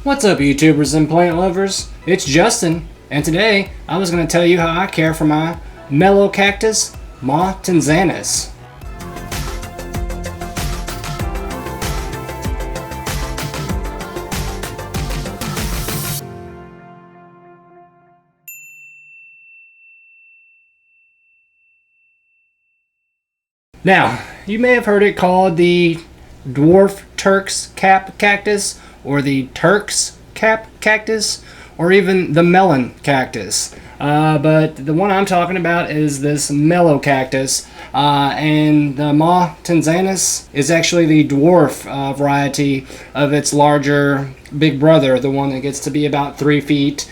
What's up, YouTubers and plant lovers? It's Justin, and today I was going to tell you how I care for my Melocactus matanzanus. Now, you may have heard it called the Dwarf Turk's cap cactus, or the Turk's cap cactus, or even the melon cactus. But the one I'm talking about is this Melocactus, and the matanzanus is actually the dwarf variety of its larger big brother, the one that gets to be about 3 feet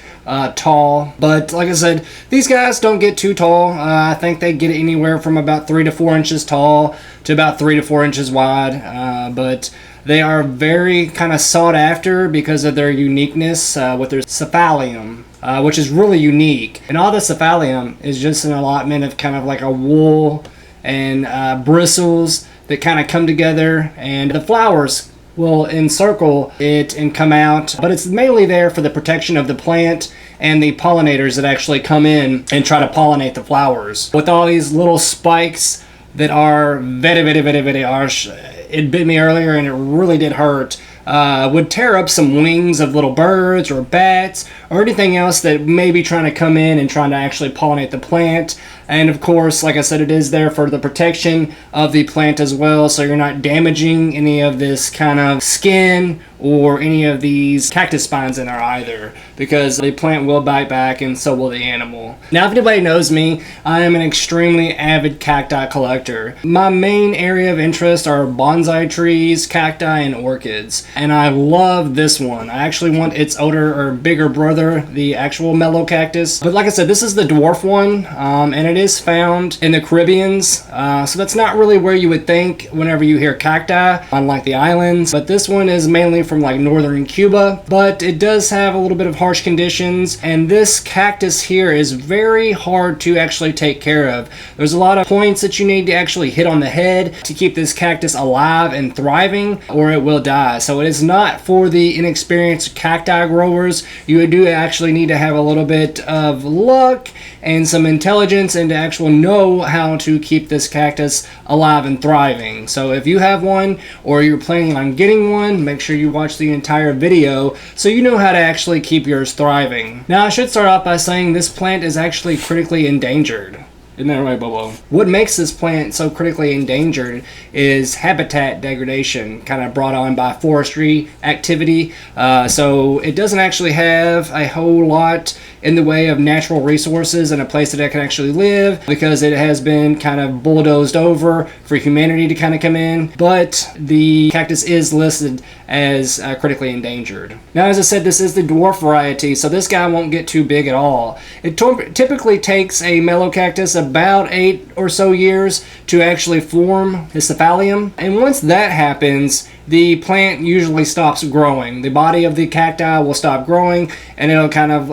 tall. But like I said, these guys don't get too tall. I think they get anywhere from about 3 to 4 inches tall to about 3 to 4 inches wide. But they are very kind of sought after because of their uniqueness with their cephalium, which is really unique. And all the cephalium is just an allotment of kind of like a wool and bristles that kind of come together, and the flowers will encircle it and come out, but it's mainly there for the protection of the plant and the pollinators that actually come in and try to pollinate the flowers. With all these little spikes that are very harsh, it bit me earlier and it really did hurt. Would tear up some wings of little birds or bats or anything else that may be trying to come in and trying to actually pollinate the plant. And of course, like I said, it is there for the protection of the plant as well, so you're not damaging any of this kind of skin or any of these cactus spines in there either, because the plant will bite back and so will the animal. Now, if anybody knows me, I am an extremely avid cacti collector. My main area of interest are bonsai trees, cacti, and orchids, and I love this one. I actually want its older or bigger brother, the actual Melocactus. But like I said, this is the dwarf one, and it is found in the Caribbeans, so that's not really where you would think whenever you hear cacti, unlike the islands. But this one is mainly from like northern Cuba, but it does have a little bit of harsh conditions, and this cactus here is very hard to actually take care of. There's a lot of points that you need to actually hit on the head to keep this cactus alive and thriving, or it will die. So it is not for the inexperienced cacti growers. You do actually need to have a little bit of luck and some intelligence and to actually know how to keep this cactus alive and thriving. So if you have one or you're planning on getting one, make sure you watch the entire video so you know how to actually keep yours thriving. Now, I should start off by saying this plant is actually critically endangered. Isn't that right, Bobo? What makes this plant so critically endangered is habitat degradation, kind of brought on by forestry activity. So it doesn't actually have a whole lot in the way of natural resources and a place that it can actually live, because it has been kind of bulldozed over for humanity to kind of come in. But the cactus is listed as critically endangered. Now, as I said, this is the dwarf variety, so this guy won't get too big at all. It typically takes a Melocactus about 8 or so years to actually form the cephalium, and once that happens, the plant usually stops growing. The body of the cacti will stop growing, and it'll kind of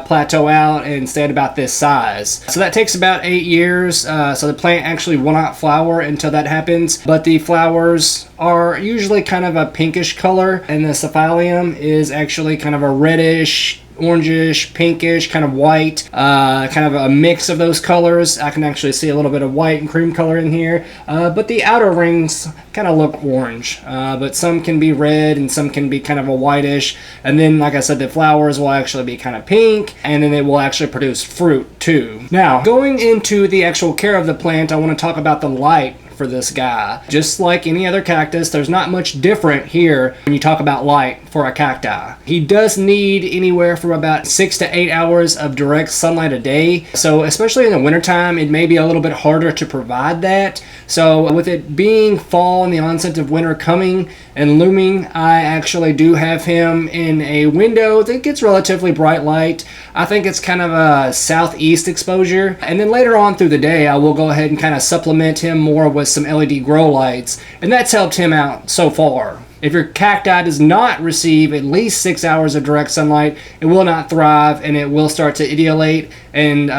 plateau out and stay at about this size. So that takes about 8 years. So the plant actually will not flower until that happens, but the flowers are usually kind of a pinkish color, and the cephalium is actually kind of a reddish, orangish, pinkish, kind of white, kind of a mix of those colors. I can actually see a little bit of white and cream color in here, but the outer rings kind of look orange, but some can be red and some can be kind of a whitish. And then, like I said, the flowers will actually be kind of pink, and then it will actually produce fruit too. Now, going into the actual care of the plant, I want to talk about the light for this guy. Just like any other cactus, there's not much different here when you talk about light for a cacti. He does need anywhere from about 6 to 8 hours of direct sunlight a day. So especially in the wintertime, it may be a little bit harder to provide that. So with it being fall and the onset of winter coming and looming, I actually do have him in a window that gets relatively bright light. I think it's kind of a southeast exposure. And then later on through the day, I will go ahead and kind of supplement him more with some LED grow lights. And that's helped him out so far. If your cacti does not receive at least 6 hours of direct sunlight, it will not thrive and it will start to ideolate and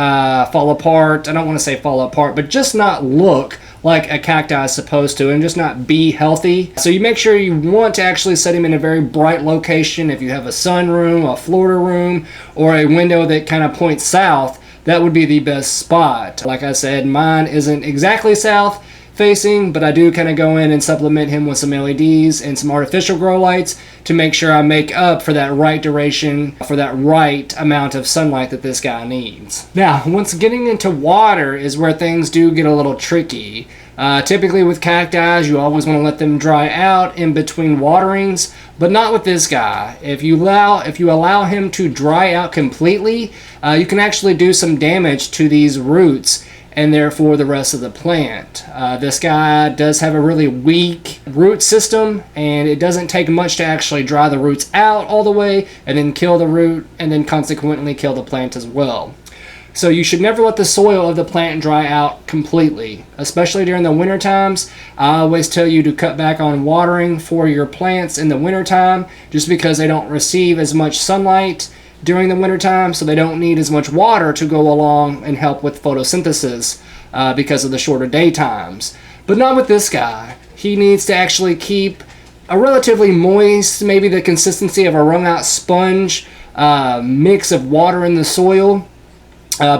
fall apart. I don't want to say fall apart, but just not look like a cacti is supposed to and just not be healthy. So you make sure you want to actually set him in a very bright location. If you have a sunroom, a Florida room, or a window that kind of points south, that would be the best spot. Like I said, mine isn't exactly south facing, but I do kind of go in and supplement him with some LEDs and some artificial grow lights to make sure I make up for that right duration, for that right amount of sunlight that this guy needs. Now, once getting into water is where things do get a little tricky. Typically with cacti, you always want to let them dry out in between waterings, but not with this guy. If you allow him to dry out completely, you can actually do some damage to these roots and therefore the rest of the plant. This guy does have a really weak root system, and it doesn't take much to actually dry the roots out all the way and then kill the root and then consequently kill the plant as well. So you should never let the soil of the plant dry out completely, especially during the winter times. I always tell you to cut back on watering for your plants in the winter time just because they don't receive as much sunlight during the winter time, so they don't need as much water to go along and help with photosynthesis because of the shorter daytimes. But not with this guy. He needs to actually keep a relatively moist, maybe the consistency of a wrung out sponge mix of water in the soil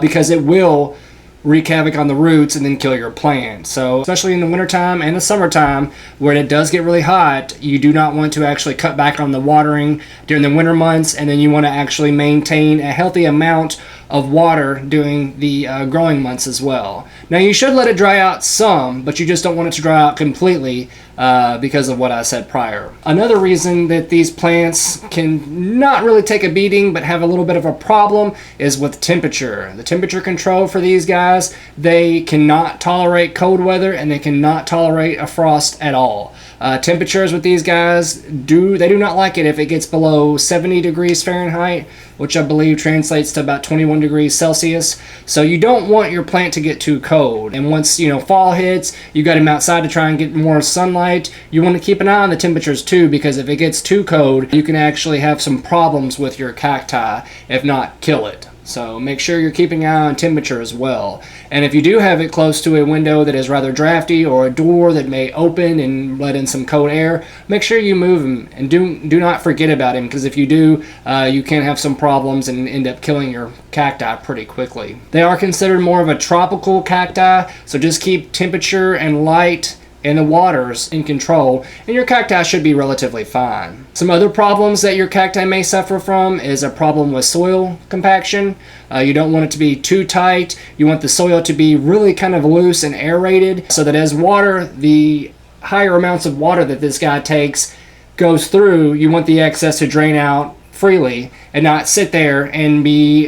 because it will wreak havoc on the roots and then kill your plant. So especially in the wintertime and the summertime where it does get really hot, you do not want to actually cut back on the watering during the winter months, and then you want to actually maintain a healthy amount of water during the growing months as well. Now you should let it dry out some, but you just don't want it to dry out completely because of what I said prior. Another reason that these plants can not really take a beating but have a little bit of a problem is with temperature. The temperature control for these guys, they cannot tolerate cold weather and they cannot tolerate a frost at all. Temperatures with these guys, they do not like it if it gets below 70 degrees Fahrenheit, which I believe translates to about 21 degrees Celsius. So you don't want your plant to get too cold. And once fall hits, you got him outside to try and get more sunlight. You want to keep an eye on the temperatures too, because if it gets too cold, you can actually have some problems with your cacti, if not kill it. So make sure you're keeping an eye on temperature as well. And if you do have it close to a window that is rather drafty or a door that may open and let in some cold air, make sure you move him and do not forget about him, because if you do, you can have some problems and end up killing your cacti pretty quickly. They are considered more of a tropical cacti, so just keep temperature and light and the waters in control, and your cacti should be relatively fine. Some other problems that your cacti may suffer from is a problem with soil compaction. You don't want it to be too tight. You want the soil to be really kind of loose and aerated, so that as the higher amounts of water that this guy takes goes through, you want the excess to drain out freely and not sit there and be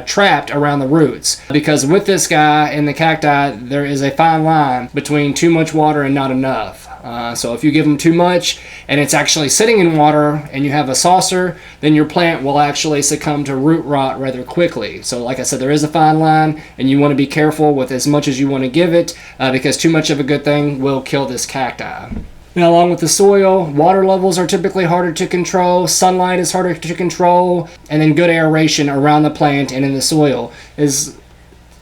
trapped around the roots. Because with this guy and the cacti, there is a fine line between too much water and not enough. So if you give them too much and it's actually sitting in water and you have a saucer, then your plant will actually succumb to root rot rather quickly. So like I said, there is a fine line, and you want to be careful with as much as you want to give it because too much of a good thing will kill this cacti. Now, along with the soil, water levels are typically harder to control, sunlight is harder to control, and then good aeration around the plant and in the soil is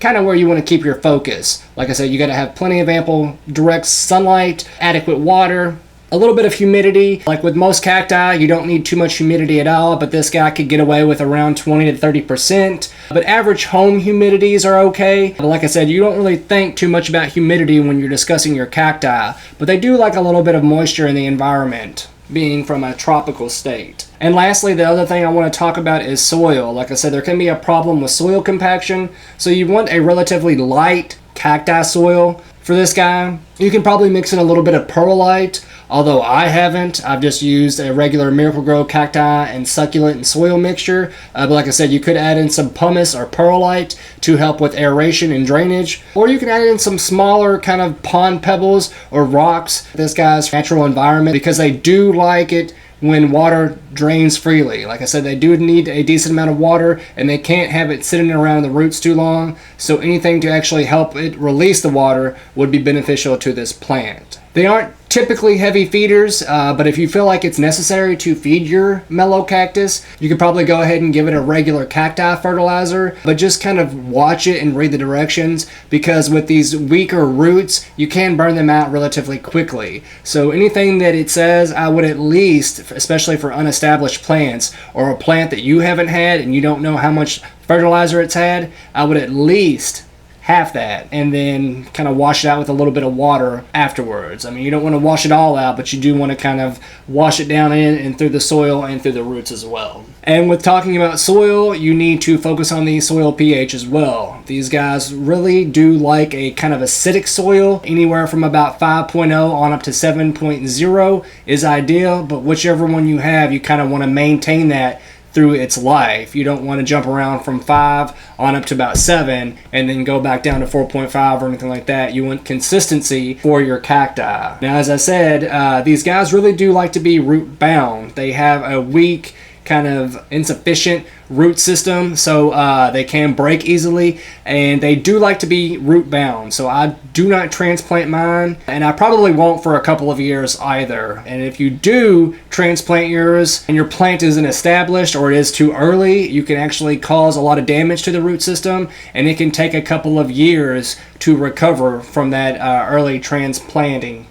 kind of where you want to keep your focus. Like I said, you got to have plenty of ample direct sunlight, adequate water, a little bit of humidity. Like with most cacti, you don't need too much humidity at all, but this guy could get away with around 20 to 30%. But average home humidities are okay. But like I said, you don't really think too much about humidity when you're discussing your cacti, but they do like a little bit of moisture in the environment, being from a tropical state. And lastly, the other thing I want to talk about is soil. Like I said, there can be a problem with soil compaction, so you want a relatively light cacti soil. For this guy, you can probably mix in a little bit of perlite, although I haven't. I've just used a regular Miracle-Gro cacti and succulent and soil mixture. But like I said, you could add in some pumice or perlite to help with aeration and drainage. Or you can add in some smaller kind of pond pebbles or rocks, this guy's natural environment, because they do like it when water drains freely. Like I said, they do need a decent amount of water, and they can't have it sitting around the roots too long, so anything to actually help it release the water would be beneficial to this plant. They aren't typically heavy feeders, but if you feel like it's necessary to feed your Melocactus, you could probably go ahead and give it a regular cacti fertilizer, but just kind of watch it and read the directions, because with these weaker roots, you can burn them out relatively quickly. So anything that it says, I would at least, especially for unestablished plants, or a plant that you haven't had and you don't know how much fertilizer it's had, I would at least half that, and then kind of wash it out with a little bit of water afterwards. I mean, you don't want to wash it all out, but you do want to kind of wash it down in and through the soil and through the roots as well. And with talking about soil, you need to focus on the soil pH as well. These guys really do like a kind of acidic soil. Anywhere from about 5.0 on up to 7.0 is ideal, but whichever one you have, you kind of want to maintain that through its life. You don't want to jump around from 5 on up to about 7 and then go back down to 4.5 or anything like that. You want consistency for your cacti. Now, as I said, these guys really do like to be root bound. They have a weak, kind of insufficient root system, so they can break easily, and they do like to be root bound. So I do not transplant mine, and I probably won't for a couple of years either. And if you do transplant yours and your plant isn't established or it is too early, you can actually cause a lot of damage to the root system, and it can take a couple of years to recover from that early transplanting.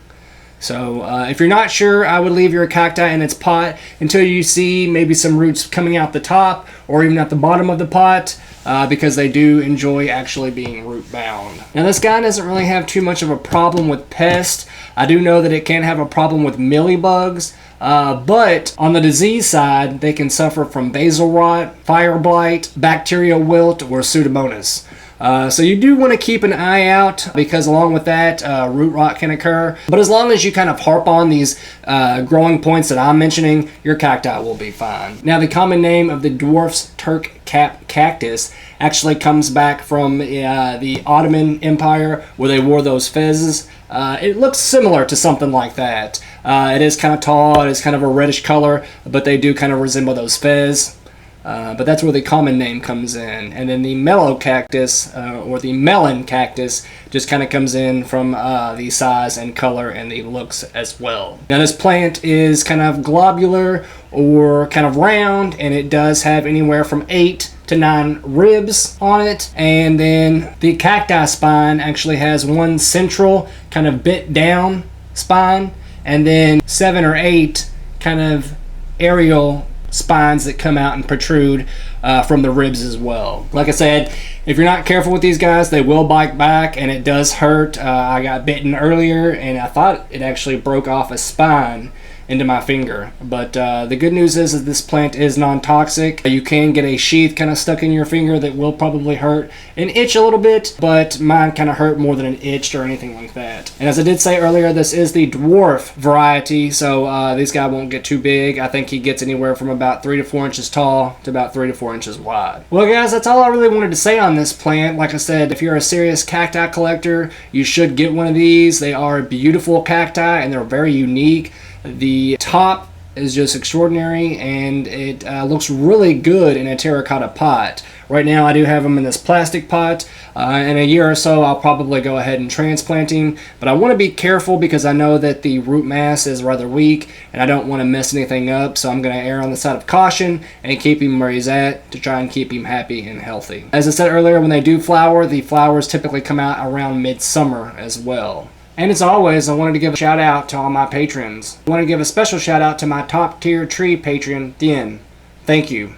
So if you're not sure, I would leave your cacti in its pot until you see maybe some roots coming out the top or even at the bottom of the pot, because they do enjoy actually being root bound. Now, this guy doesn't really have too much of a problem with pests. I do know that it can have a problem with mealybugs, but on the disease side, they can suffer from basal rot, fire blight, bacterial wilt, or pseudomonas. So you do want to keep an eye out, because along with that, root rot can occur. But as long as you kind of harp on these growing points that I'm mentioning, your cacti will be fine. Now, the common name of the Dwarf's Turk cactus actually comes back from the Ottoman Empire, where they wore those fezzes. It looks similar to something like that. It is kind of tall, it is kind of a reddish color, but they do kind of resemble those fez. But that's where the common name comes in. And then the Melocactus, or the melon cactus, just kind of comes in from the size and color and the looks as well. Now, this plant is kind of globular or kind of round, and it does have anywhere from 8 to 9 ribs on it. And then the cacti spine actually has one central kind of bent down spine, and then 7 or 8 kind of aerial spines that come out and protrude from the ribs as well. Like I said, if you're not careful with these guys, they will bite back, and it does hurt. I got bitten earlier, and I thought it actually broke off a spine into my finger. But the good news is that this plant is non-toxic. You can get a sheath kind of stuck in your finger that will probably hurt and itch a little bit, but mine kind of hurt more than it itched or anything like that. And as I did say earlier, this is the dwarf variety, so this guy won't get too big. I think he gets anywhere from about 3 to 4 inches tall to about 3 to 4 inches wide. Well, guys, that's all I really wanted to say on this plant. Like I said, if you're a serious cacti collector, you should get one of these. They are beautiful cacti, and they're very unique. The top is just extraordinary, and it looks really good in a terracotta pot. Right now I do have them in this plastic pot. In a year or so I'll probably go ahead and transplant him, but I want to be careful because I know that the root mass is rather weak and I don't want to mess anything up, so I'm going to err on the side of caution and keep him where he's at to try and keep him happy and healthy. As I said earlier, when they do flower, the flowers typically come out around midsummer as well. And as always, I wanted to give a shout out to all my patrons. I want to give a special shout out to my top tier tree patron, Thuyen N. Thank you.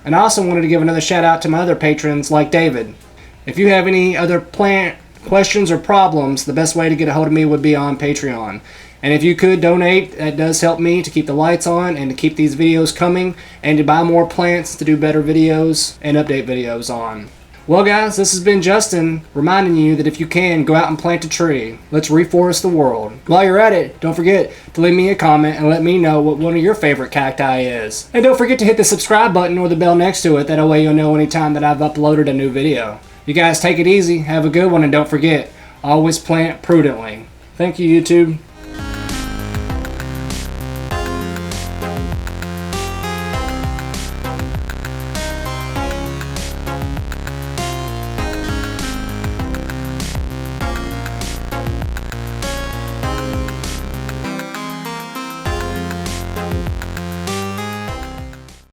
And I also wanted to give another shout out to my other patrons like David. If you have any other plant questions or problems, the best way to get a hold of me would be on Patreon. And if you could donate, that does help me to keep the lights on and to keep these videos coming and to buy more plants to do better videos and update videos on. Well, guys, this has been Justin reminding you that if you can, go out and plant a tree. Let's reforest the world. While you're at it, don't forget to leave me a comment and let me know what one of your favorite cacti is. And don't forget to hit the subscribe button or the bell next to it. That way you'll know anytime that I've uploaded a new video. You guys take it easy, have a good one, and don't forget, always plant prudently. Thank you, YouTube.